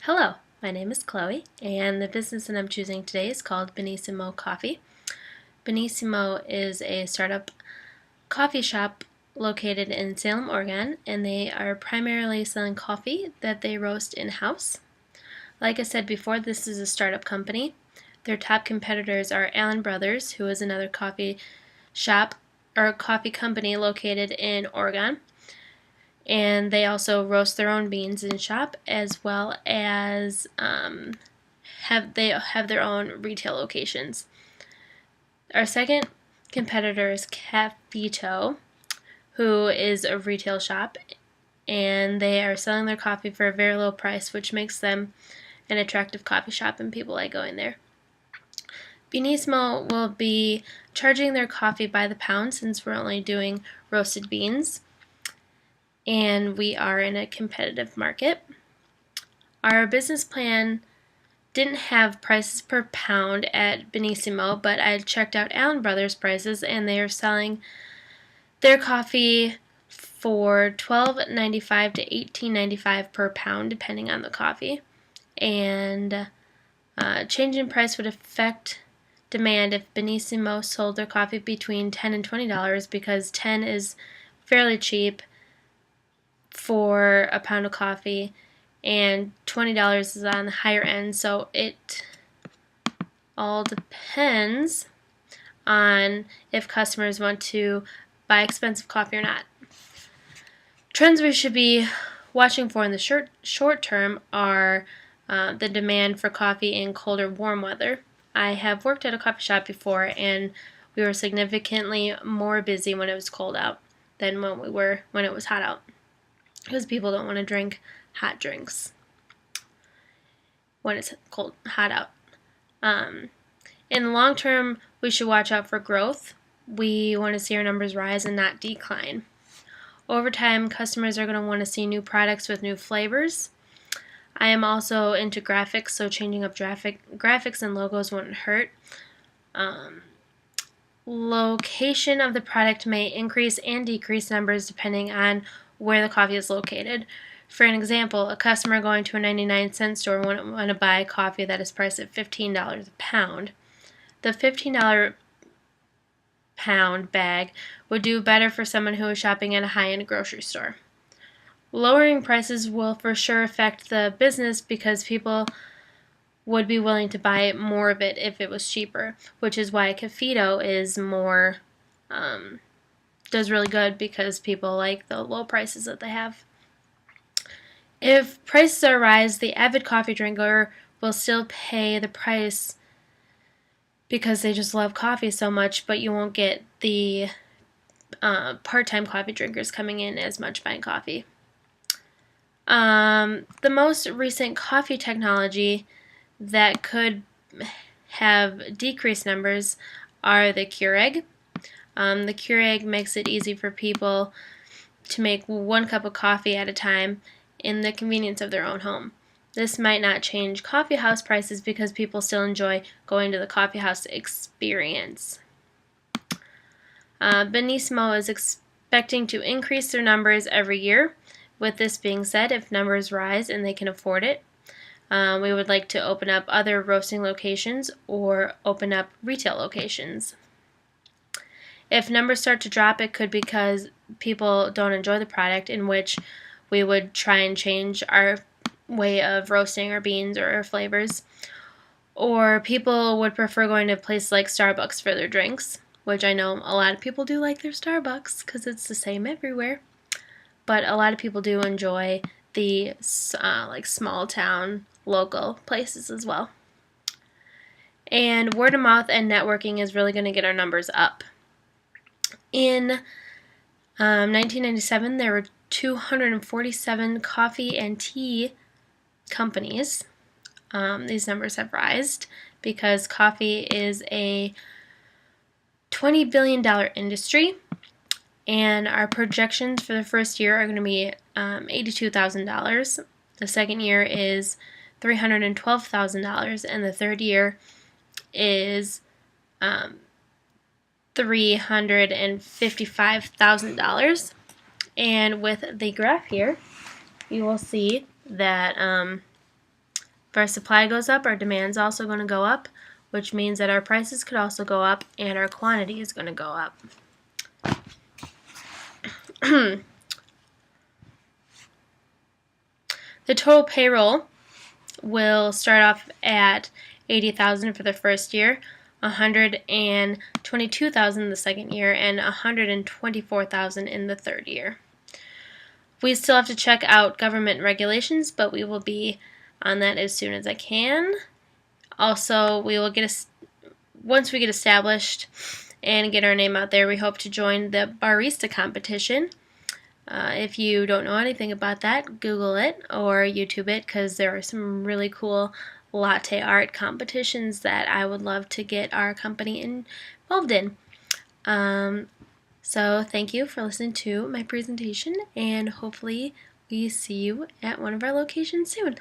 Hello, my name is Chloe, and the business that I'm choosing today is called Beanisimo Coffee. Beanisimo is a startup coffee shop located in Salem, Oregon, and they are primarily selling coffee that they roast in-house. Like I said before, this is a startup company. Their top competitors are Allen Brothers, who is another coffee shop or coffee company located in Oregon. And they also roast their own beans in shop, as well as have their own retail locations. Our second competitor is Cafito, who is a retail shop, and they are selling their coffee for a very low price, which makes them an attractive coffee shop and people like going there. Beanisimo will be charging their coffee by the pound since we're only doing roasted beans, and we are in a competitive market. Our business plan didn't have prices per pound at Beanisimo, but I checked out Allen Brothers prices, and they are selling their coffee for $12.95 to $18.95 per pound, depending on the coffee. And change in price would affect demand if Beanisimo sold their coffee between $10 and $20, because 10 is fairly cheap for a pound of coffee, and $20 is on the higher end, so it all depends on if customers want to buy expensive coffee or not. Trends we should be watching for in the short term are the demand for coffee in cold or warm weather. I have worked at a coffee shop before, and we were significantly more busy when it was cold out than when it was hot out, because people don't want to drink hot drinks when it's hot out. In the long term, we should watch out for growth. We want to see our numbers rise and not decline. Over time, customers are going to want to see new products with new flavors. I am also into graphics, so changing up graphics and logos wouldn't hurt. Location of the product may increase and decrease numbers depending on where the coffee is located. For an example, a customer going to a 99-cent store wouldn't want to buy coffee that is priced at $15 a pound. The $15 pound bag would do better for someone who is shopping at a high-end grocery store. Lowering prices will for sure affect the business because people would be willing to buy more of it if it was cheaper, which is why Cafito is does really good, because people like the low prices that they have. If prices are rise, the avid coffee drinker will still pay the price because they just love coffee so much, but you won't get the part-time coffee drinkers coming in as much buying coffee. The most recent coffee technology that could have decreased numbers are the Keurig. The Keurig makes it easy for people to make one cup of coffee at a time in the convenience of their own home. This might not change coffee house prices because people still enjoy going to the coffee house experience. Beanisimo is expecting to increase their numbers every year. With this being said, if numbers rise and they can afford it, we would like to open up other roasting locations or open up retail locations. If numbers start to drop, it could be because people don't enjoy the product, in which we would try and change our way of roasting our beans or our flavors. Or people would prefer going to a place like Starbucks for their drinks, which I know a lot of people do like their Starbucks because it's the same everywhere. But a lot of people do enjoy the like small town local places as well. And word of mouth and networking is really going to get our numbers up. In 1997, there were 247 coffee and tea companies. These numbers have risen because coffee is a $20 billion industry, and our projections for the first year are going to be $82,000. The second year is $312,000, and the third year is $355,000. And with the graph here, you will see that If our supply goes up, our demand's also going to go up, which means that our prices could also go up and our quantity is going to go up. The total payroll will start off at $80,000 for the first year, $122,000 the second year, and $124,000 in the third year. We still have to check out government regulations, but we will be on that as soon as I can. Also, we will once we get established and get our name out there, we hope to join the barista competition. If you don't know anything about that, Google it or YouTube it, because there are some really cool latte art competitions that I would love to get our company involved in. So thank you for listening to my presentation, and hopefully we see you at one of our locations soon.